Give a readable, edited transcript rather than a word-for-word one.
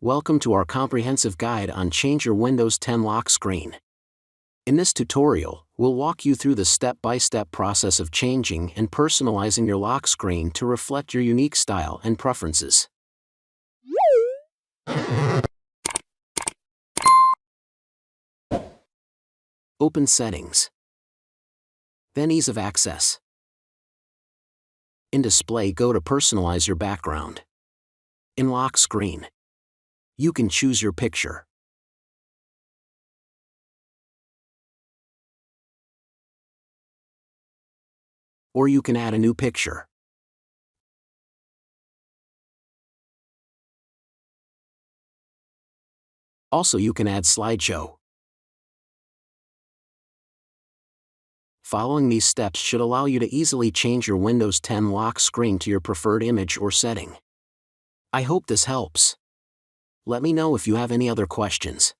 Welcome to our comprehensive guide on Change Your Windows 10 lock screen. In this tutorial, we'll walk you through the step-by-step process of changing and personalizing your lock screen to reflect your unique style and preferences. Open Settings. Then Ease of Access. In Display, go to Personalize your background. In Lock Screen, you can choose your picture. Or you can add a new picture. Also, you can add slideshow. Following these steps should allow you to easily change your Windows 10 lock screen to your preferred image or setting. I hope this helps. Let me know if you have any other questions.